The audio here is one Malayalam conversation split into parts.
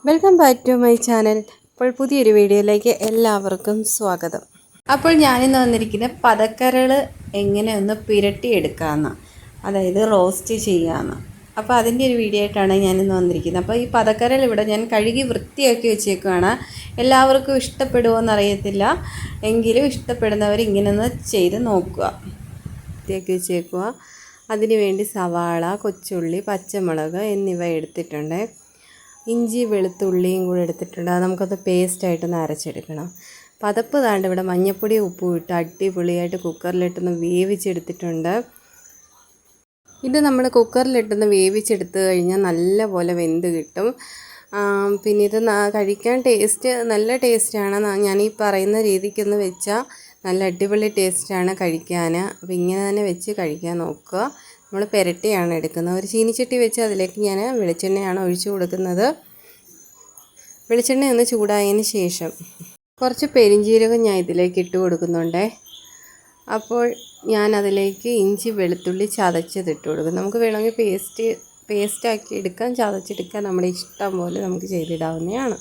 Welcome back to my channel. ഇപ്പോൾ പുതിയൊരു വീഡിയോയിലേക്ക് എല്ലാവർക്കും സ്വാഗതം. അപ്പോൾ ഞാനിന്ന് വന്നിരിക്കുന്നത് പതക്കരൾ എങ്ങനെ ഒന്ന് പുരട്ടിയെടുക്കാമെന്ന്, അതായത് റോസ്റ്റ് ചെയ്യാമെന്ന്. അപ്പോൾ അതിൻ്റെ ഒരു വീഡിയോ ആയിട്ടാണ് ഞാനിന്ന് വന്നിരിക്കുന്നത്. അപ്പോൾ ഈ പതക്കരൾ ഇവിടെ ഞാൻ കഴുകി വൃത്തിയാക്കി വെച്ചേക്കുകയാണ്. എല്ലാവർക്കും ഇഷ്ടപ്പെടുമോ എന്നറിയത്തില്ല, എങ്കിലും ഇഷ്ടപ്പെടുന്നവർ ഇങ്ങനെ ഒന്ന് ചെയ്ത് നോക്കുക. വൃത്തിയാക്കി വെച്ചേക്കുക. അതിന് വേണ്ടി സവാള, കൊച്ചുള്ളി, പച്ചമുളക് എന്നിവ എടുത്തിട്ടുണ്ട്. ഇഞ്ചി വെളുത്തുള്ളിയും കൂടെ എടുത്തിട്ടുണ്ട്. അത് നമുക്കത് പേസ്റ്റായിട്ടൊന്ന് അരച്ചെടുക്കണം. പതപ്പ് താണ്ട് ഇവിടെ മഞ്ഞൾപ്പൊടി ഉപ്പും ഇട്ട് അടിപൊളിയായിട്ട് കുക്കറിലിട്ടൊന്ന് വേവിച്ചെടുത്തിട്ടുണ്ട്. ഇത് നമ്മൾ കുക്കറിലിട്ടൊന്ന് വേവിച്ചെടുത്ത് കഴിഞ്ഞാൽ നല്ല പോലെ വെന്ത് കിട്ടും. പിന്നെ ഇത് കഴിക്കാൻ നല്ല ടേസ്റ്റാണ്. ഞാൻ ഈ പറയുന്ന രീതിക്കൊന്ന് വെച്ചാൽ നല്ല അടിപൊളി ടേസ്റ്റാണ് കഴിക്കാൻ. അപ്പോൾ ഇങ്ങനെ തന്നെ വെച്ച് കഴിക്കാൻ നോക്കുക. നമ്മൾ പുരട്ടിയാണ് എടുക്കുന്നത്. ഒരു ചീനിച്ചട്ടി വെച്ച് അതിലേക്ക് ഞാൻ വെളിച്ചെണ്ണയാണ് ഒഴിച്ചു കൊടുക്കുന്നത്. വെളിച്ചെണ്ണ ഒന്ന് ചൂടായതിന് ശേഷം കുറച്ച് പെരിഞ്ജീരകം ഞാൻ ഇതിലേക്ക് ഇട്ട് കൊടുക്കുന്നുണ്ട്. അപ്പോൾ ഞാൻ അതിലേക്ക് ഇഞ്ചി വെളുത്തുള്ളി ചതച്ചതിട്ട് കൊടുക്കും. നമുക്ക് വേണമെങ്കിൽ പേസ്റ്റാക്കി എടുക്കാം, ചതച്ചെടുക്കാൻ നമ്മുടെ ഇഷ്ടം പോലെ നമുക്ക് ചെയ്തിടാവുന്നതാണ്.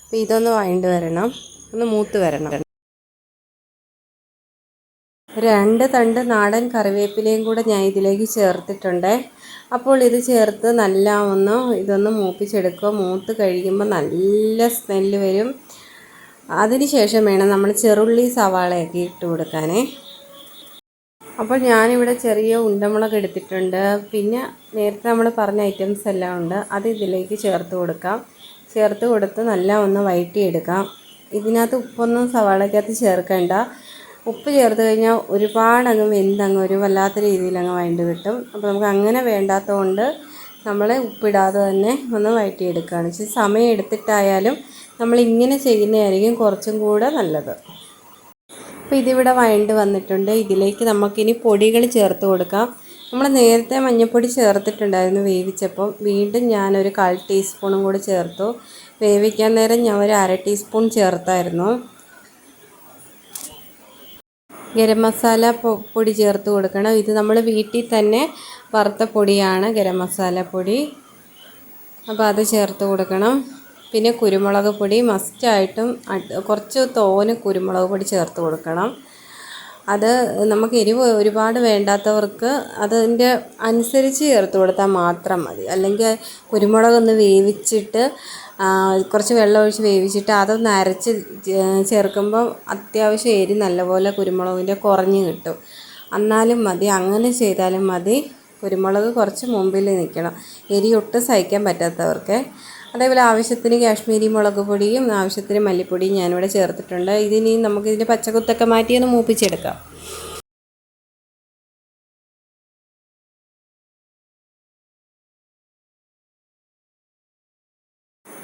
അപ്പോൾ ഇതൊന്ന് വഴണ്ട് വരണം, ഒന്ന് മൂത്ത് വരണം. 2 തണ്ട് നാടൻ കറിവേപ്പിലയും കൂടെ ഞാൻ ഇതിലേക്ക് ചേർത്തിട്ടുണ്ട്. അപ്പോൾ ഇത് ചേർത്ത് ഇതൊന്ന് മൂപ്പിച്ചെടുക്കുക. മൂത്ത് കഴിയുമ്പോൾ നല്ല സ്മെല്ല് വരും. അതിന് ശേഷം വേണം നമ്മൾ ചെറുള്ളി സവാളയൊക്കെ ഇട്ട് കൊടുക്കാനേ. അപ്പോൾ ഞാനിവിടെ ചെറിയ ഉണ്ടമുളക് എടുത്തിട്ടുണ്ട്. പിന്നെ നേരത്തെ നമ്മൾ പറഞ്ഞ ഐറ്റംസ് എല്ലാം ഉണ്ട്, അത് ഇതിലേക്ക് ചേർത്ത് കൊടുക്കാം. ചേർത്ത് കൊടുത്ത് ഒന്ന് വഴറ്റിയെടുക്കാം. ഇതിനകത്ത് ഉപ്പൊന്നും സവാളയ്ക്കകത്ത് ചേർക്കേണ്ട. ഉപ്പ് ചേർത്ത് കഴിഞ്ഞാൽ ഒരുപാടങ്ങ് വെന്തങ്ങ് ഒരു വല്ലാത്ത രീതിയിലങ്ങ് വഴണ്ട് കിട്ടും. അപ്പോൾ നമുക്ക് അങ്ങനെ വേണ്ടാത്തതുകൊണ്ട് നമ്മൾ ഉപ്പിടാതെ തന്നെ ഒന്ന് വഴറ്റിയെടുക്കുകയാണ്. ഇച്ചിരി സമയം എടുത്തിട്ടായാലും നമ്മളിങ്ങനെ ചെയ്യുന്നതായിരിക്കും കുറച്ചും കൂടെ നല്ലത്. അപ്പോൾ ഇതിവിടെ വഴണ്ട് വന്നിട്ടുണ്ട്. ഇതിലേക്ക് നമുക്കിനി പൊടികൾ ചേർത്ത് കൊടുക്കാം. നമ്മൾ നേരത്തെ മഞ്ഞൾപ്പൊടി ചേർത്തിട്ടുണ്ടായിരുന്നു വേവിച്ചപ്പം. വീണ്ടും ഞാനൊരു 1/4 ടീസ്പൂണും കൂടി ചേർത്തു. വേവിക്കാൻ നേരം ഞാൻ ഒരു 1/2 ടീസ്പൂൺ ചേർത്തായിരുന്നു. ഗരം മസാല പൊടി ചേർത്ത് കൊടുക്കണം. ഇത് നമ്മൾ വീട്ടിൽ തന്നെ വറുത്ത പൊടിയാണ്, ഗരം മസാല പൊടി. അപ്പോൾ അത് ചേർത്ത് കൊടുക്കണം. പിന്നെ കുരുമുളക് പൊടി മസ്റ്റായിട്ടും കുറച്ച് തോനെ കുരുമുളക് പൊടി ചേർത്ത് കൊടുക്കണം. അത് നമുക്ക് എരിവ് ഒരുപാട് വേണ്ടാത്തവർക്ക് അതിൻ്റെ അനുസരിച്ച് ചേർത്ത് കൊടുത്താൽ മാത്രം മതി. അല്ലെങ്കിൽ കുരുമുളകൊന്ന് വേവിച്ചിട്ട് കുറച്ച് വെള്ളം ഒഴിച്ച് വേവിച്ചിട്ട് അതൊന്ന് അരച്ച് ചേർക്കുമ്പോൾ അത്യാവശ്യം എരി നല്ലപോലെ കുരുമുളകിൻ്റെ കുറഞ്ഞ് കിട്ടും. എന്നാലും മതി, അങ്ങനെ ചെയ്താലും മതി. കുരുമുളക് കുറച്ച് മുമ്പിൽ നിൽക്കണം, എരി ഒട്ടും സഹിക്കാൻ പറ്റാത്തവർക്ക്. അതേപോലെ ആവശ്യത്തിന് കാശ്മീരി മുളക് പൊടിയും ആവശ്യത്തിന് മല്ലിപ്പൊടിയും ഞാനിവിടെ ചേർത്തിട്ടുണ്ട്. ഇതിനി നമുക്കിതിൻ്റെ പച്ചക്കുത്തൊക്കെ മാറ്റി ഒന്ന് മൂപ്പിച്ചെടുക്കാം.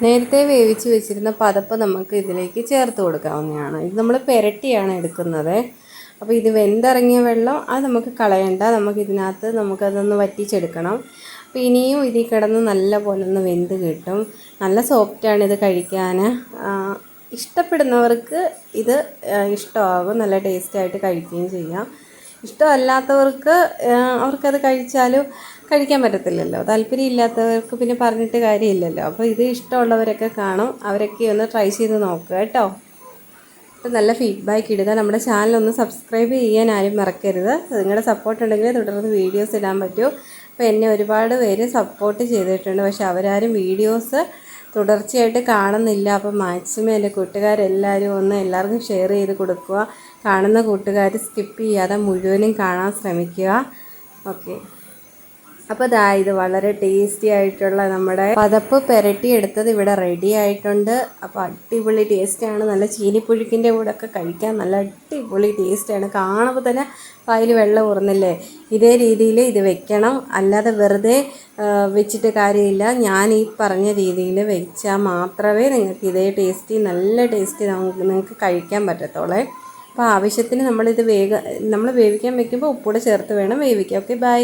നേരത്തെ വേവിച്ച് വെച്ചിരുന്ന പതപ്പ് നമുക്ക് ഇതിലേക്ക് ചേർത്ത് കൊടുക്കാവുന്നതാണ്. ഇത് നമ്മൾ പുരട്ടിയാണ് എടുക്കുന്നത്. അപ്പോൾ ഇത് വെന്തിറങ്ങിയ വെള്ളം അത് നമുക്ക് കളയണ്ട. നമുക്കതൊന്ന് വറ്റിച്ചെടുക്കണം. അപ്പോൾ ഇനിയും ഇതിൽ കിടന്ന് നല്ല പോലെ ഒന്ന് വെന്ത് കിട്ടും. നല്ല സോഫ്റ്റാണ് ഇത് കഴിക്കാൻ. ഇഷ്ടപ്പെടുന്നവർക്ക് ഇത് ഇഷ്ടമാകും, നല്ല ടേസ്റ്റായിട്ട് കഴിക്കുകയും ചെയ്യാം. ഇഷ്ടമല്ലാത്തവർക്ക് അവർക്കത് കഴിക്കാൻ പറ്റത്തില്ലല്ലോ. താല്പര്യമില്ലാത്തവർക്ക് പിന്നെ പറഞ്ഞിട്ട് കാര്യമില്ലല്ലോ. അപ്പോൾ ഇത് ഇഷ്ടമുള്ളവരൊക്കെ കാണും, അവരൊക്കെ ഒന്ന് ട്രൈ ചെയ്ത് നോക്കുക കേട്ടോ. അപ്പോൾ നല്ല ഫീഡ്ബാക്ക് ഇടുക. നമ്മുടെ ചാനലൊന്ന് സബ്സ്ക്രൈബ് ചെയ്യാൻ ആരും മറക്കരുത്. നിങ്ങളുടെ സപ്പോർട്ട് ഉണ്ടെങ്കിൽ തുടർന്ന് വീഡിയോസ് ഇടാൻ പറ്റൂ. അപ്പോൾ എന്നെ ഒരുപാട് പേര് സപ്പോർട്ട് ചെയ്തിട്ടുണ്ട്, പക്ഷെ അവരാരും വീഡിയോസ് തുടർച്ചയായിട്ട് കാണുന്നില്ല. അപ്പോൾ മാക്സിമം എൻ്റെ കൂട്ടുകാരെല്ലാവരും എല്ലാവർക്കും ഷെയർ ചെയ്ത് കൊടുക്കുക. കാണുന്ന കൂട്ടുകാർ സ്കിപ്പ് ചെയ്യാതെ മുഴുവനും കാണാൻ ശ്രമിക്കുക. ഓക്കെ, അപ്പോൾ ഇത് വളരെ ടേസ്റ്റി ആയിട്ടുള്ള നമ്മുടെ പതപ്പ് പുരട്ടിയെടുത്തത് ഇവിടെ റെഡി ആയിട്ടുണ്ട്. അപ്പോൾ അടിപൊളി ടേസ്റ്റാണ്. നല്ല ചീനിപ്പുഴുക്കിൻ്റെ കൂടെ ഒക്കെ കഴിക്കാൻ നല്ല അടിപൊളി ടേസ്റ്റാണ്. കാണുമ്പോൾ തന്നെ വായിൽ വെള്ളം ഊറുന്നില്ലേ. ഇതേ രീതിയിൽ ഇത് വെക്കണം, അല്ലാതെ വെറുതെ വെച്ചിട്ട് കാര്യമില്ല. ഞാൻ ഈ പറഞ്ഞ രീതിയിൽ വെച്ചാൽ മാത്രമേ നിങ്ങൾക്ക് ഇതേ നല്ല ടേസ്റ്റി നിങ്ങൾക്ക് കഴിക്കാൻ പറ്റത്തുള്ളൂ. അപ്പോൾ ആവശ്യത്തിന് നമ്മൾ വേവിക്കാൻ വെക്കുമ്പോൾ ഉപ്പൂടെ ചേർത്ത് വേണം വേവിക്കാം. Okay, by.